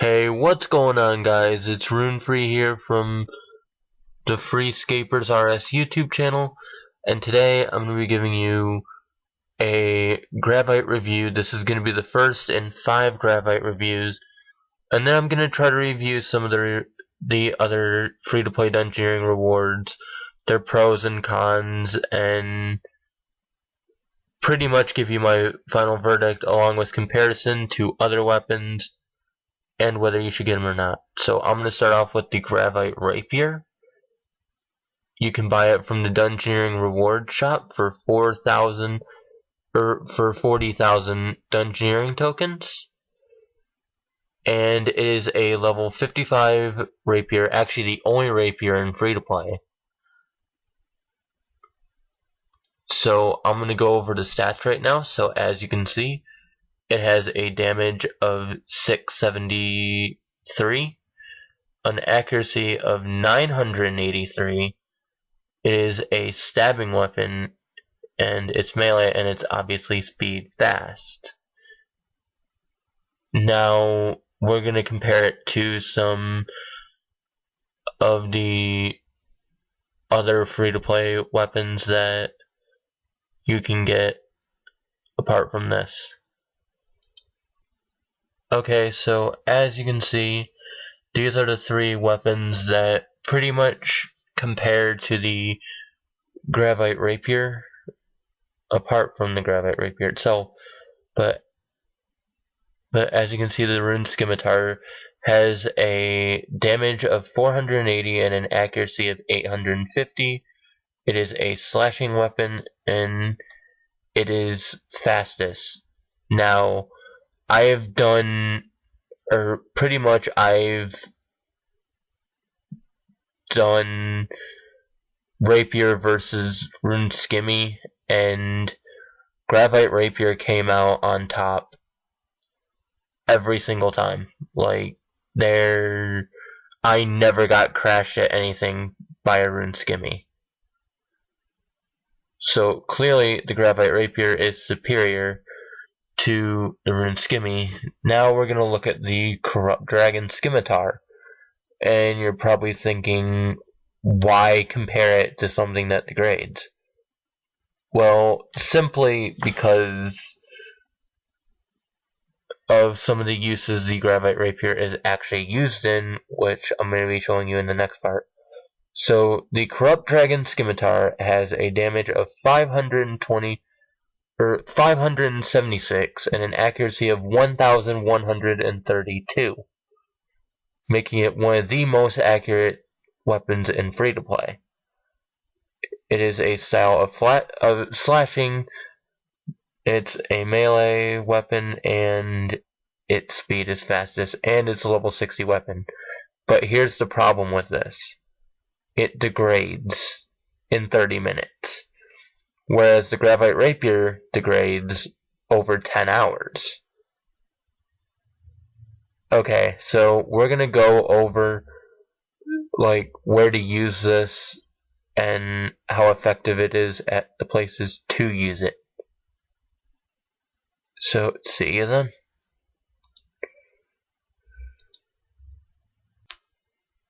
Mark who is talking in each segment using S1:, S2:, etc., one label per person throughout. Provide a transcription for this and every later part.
S1: Hey, what's going on, guys? It's RuneFree here from the Freescapers RS YouTube channel, and today I'm going to be giving you a Gravite review. This is going to be the first in 5 Gravite reviews, and then I'm going to try to review some of the other free-to-play Dungeoneering rewards, their pros and cons, and pretty much give you my final verdict along with comparison to other weapons and whether you should get them or not. So I'm going to start off with the Gravite Rapior. You can buy it from the Dungeoneering reward shop for 4,000 or for 40,000 Dungeoneering tokens. And it is a level 55 rapier, actually the only rapier in free to play. So I'm going to go over the stats right now. So as you can see, it has a damage of 673, an accuracy of 983. It is a stabbing weapon, and it's melee, and it's obviously speed fast. Now we're going to compare it to some of the other free-to-play weapons that you can get apart from this. Okay, so as you can see, these are the 3 weapons that pretty much compare to the Gravite Rapior, apart from the Gravite Rapior itself. But as you can see, the Rune Scimitar has a damage of 480 and an accuracy of 850. It is a slashing weapon, and it is fastest. Now, I have done, or pretty much I've done Rapier versus Rune Skimmy, and Gravite Rapior came out on top every single time. Like, I never got crashed at anything by a Rune Skimmy. So clearly the Gravite Rapior is superior to the Rune Skimmy. Now we're going to look at the Corrupt Dragon Scimitar. And you're probably thinking, why compare it to something that degrades? Well, simply because of some of the uses the Gravite Rapior is actually used in, which I'm going to be showing you in the next part. So, the Corrupt Dragon Scimitar has a damage of 576 and an accuracy of 1,132, making it one of the most accurate weapons in free-to-play. It is a style of slashing. It's a melee weapon, and its speed is fastest, and it's a level 60 weapon. But here's the problem with this. It degrades in 30 minutes, whereas the Gravite Rapior degrades over 10 hours. Okay, so we're gonna go over like where to use this and how effective it is at the places to use it. So, see you then.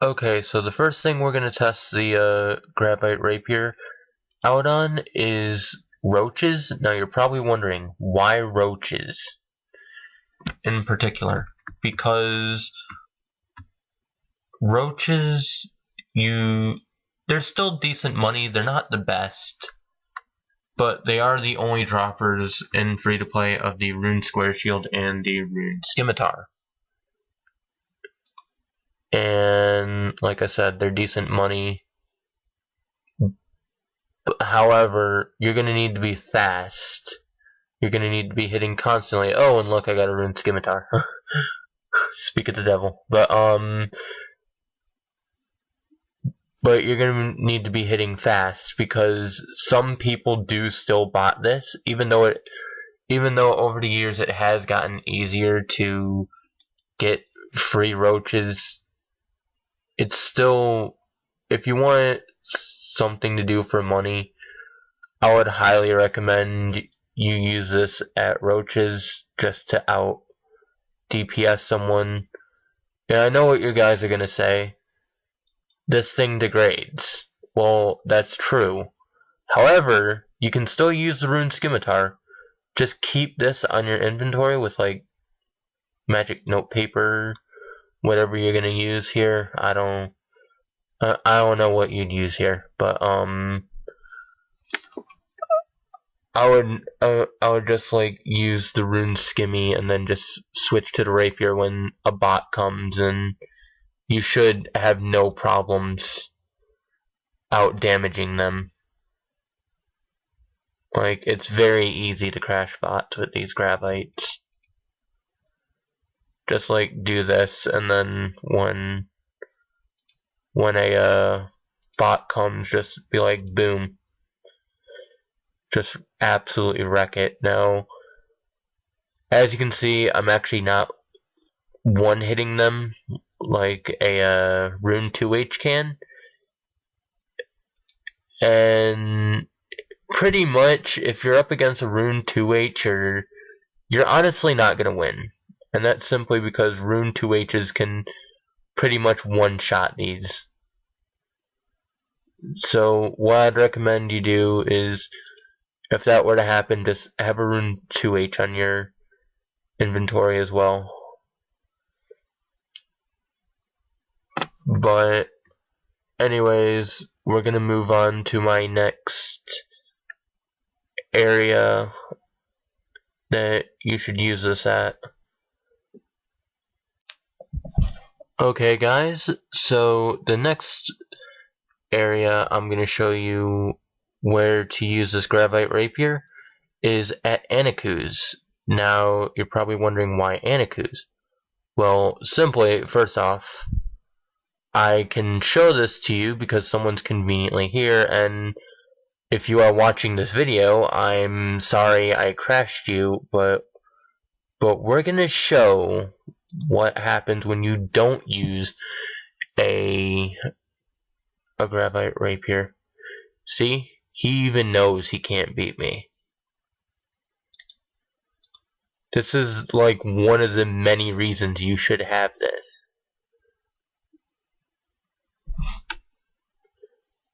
S1: Okay, so the first thing we're going to test the Gravite Rapior out on is roaches. Now you're probably wondering, why roaches in particular? Because roaches, they're still decent money. They're not the best, but they are the only droppers in free-to-play of the Rune Square Shield and the Rune Scimitar. And like I said, they're decent money. However, you're going to need to be fast. You're going to need to be hitting constantly. Oh, and look, I got a Rune Scimitar. Speak of the devil. But you're going to need to be hitting fast, because some people do still bot this, even though over the years it has gotten easier to get free roaches. It's still, if you want something to do for money, I would highly recommend you use this at roaches just to out DPS someone. Yeah, I know what you guys are gonna say. This thing degrades. Well, that's true. However, you can still use the rune scimitar. Just keep this on your inventory with like magic notepaper, whatever you're gonna use here. I don't know what you'd use here, but I would just like use the rune skimmy and then just switch to the rapier when a bot comes, and you should have no problems out damaging them. Like, it's very easy to crash bots with these gravites. Just like do this, and then when a bot comes, just be like boom. Just absolutely wreck it. Now, as you can see, I'm actually not one-hitting them like a Rune 2H can. And pretty much, if you're up against a Rune 2H, you're honestly not going to win. And that's simply because Rune 2Hs can pretty much one-shot these. So what I'd recommend you do is, if that were to happen, just have a Rune 2H on your inventory as well. But anyways, we're gonna move on to my next area that you should use this at. Okay guys, so the next area I'm gonna show you where to use this Gravite Rapier is at Anaku's. Now you're probably wondering why Anaku's. Well, simply, first off, I can show this to you because someone's conveniently here, and if you are watching this video, I'm sorry I crashed you, but we're gonna show what happens when you don't use a Gravite Rapier. See? He even knows he can't beat me. This is like one of the many reasons you should have this.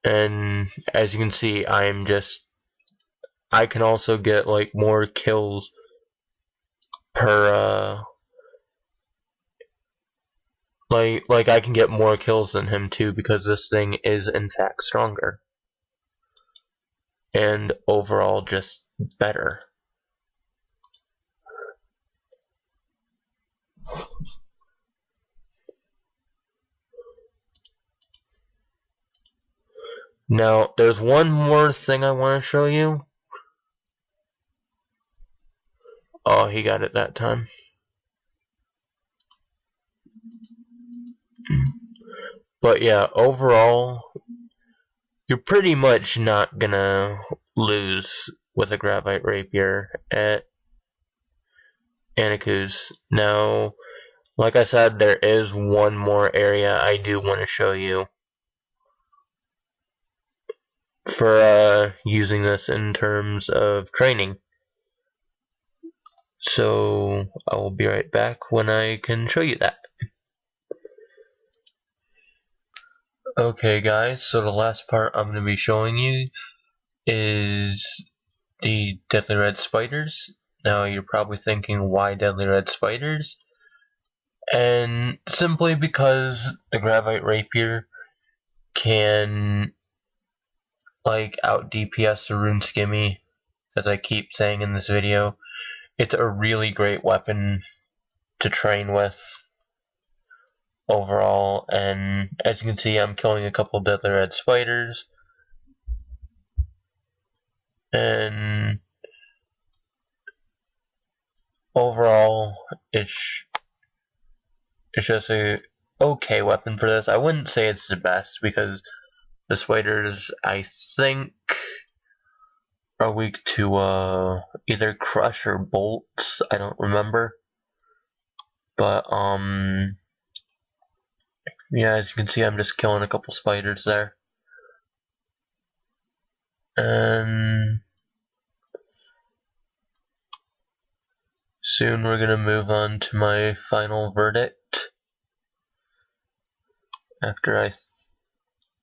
S1: And as you can see, I can also get like more kills per like I can get more kills than him too, because this thing is in fact stronger and overall just better. Now there's one more thing I want to show you. Oh, he got it that time. But yeah, overall, you're pretty much not gonna lose with a Gravite Rapier at Anaku's. Now, like I said, there is one more area I do want to show you for using this in terms of training. So I will be right back when I can show you that. Okay guys, so the last part I'm going to be showing you is the Deadly Red Spiders. Now you're probably thinking, why Deadly Red Spiders? And simply because the Gravite Rapier can like out DPS the Rune Skimmy, as I keep saying in this video. It's a really great weapon to train with overall, and as you can see, I'm killing a couple Deadly Red Spiders, and overall it's just a okay weapon for this. I wouldn't say it's the best, because the spiders, I think, are weak to either crush or bolts. I don't remember, but yeah, as you can see, I'm just killing a couple spiders there. And soon we're gonna move on to my final verdict. after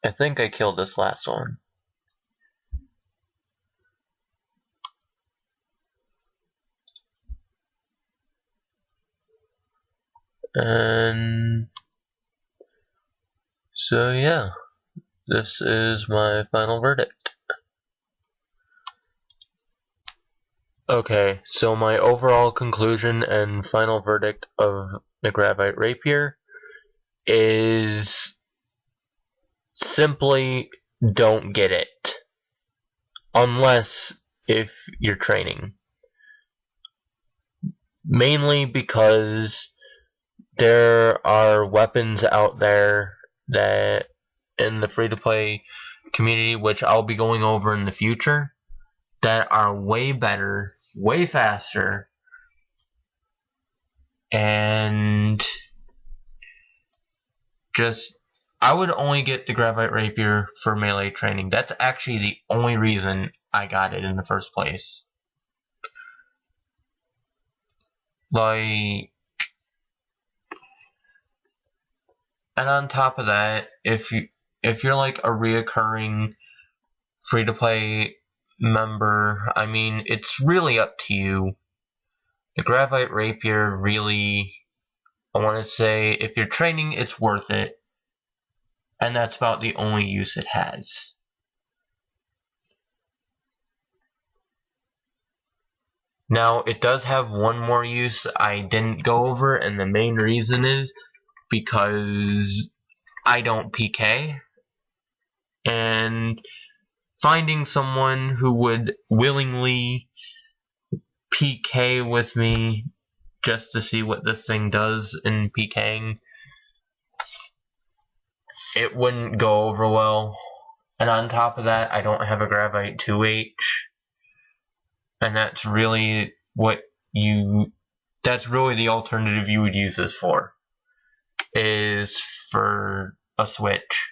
S1: I think I killed this last one. And so yeah, this is my final verdict. Okay, so my overall conclusion and final verdict of the Gravite Rapier is simply don't get it. Unless if you're training. Mainly because there are weapons out there that in the free-to-play community, which I'll be going over in the future, that are way better, way faster, and just, I would only get the Gravite Rapier for melee training. That's actually the only reason I got it in the first place. Like, and on top of that, if you're like a reoccurring free-to-play member, I mean, it's really up to you. The Gravite Rapier really, I want to say, if you're training, it's worth it. And that's about the only use it has. Now, it does have one more use I didn't go over, and the main reason is because I don't PK. And finding someone who would willingly PK with me just to see what this thing does in PKing, it wouldn't go over well. And on top of that, I don't have a Gravite 2H, and that's really that's really the alternative you would use this for, is for a switch.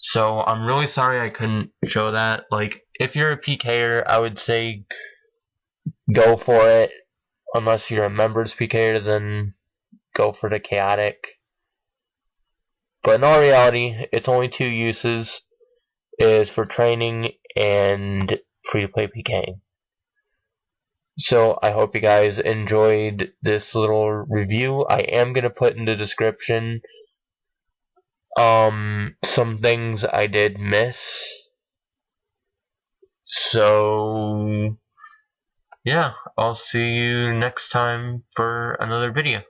S1: So I'm really sorry I couldn't show that. Like, if you're a PKer, I would say go for it. Unless you're a members PKer, then go for the chaotic. But in all reality, its only two uses is for training and free-to-play PKing. So I hope you guys enjoyed this little review. I am going to put in the description some things I did miss. So yeah, I'll see you next time for another video.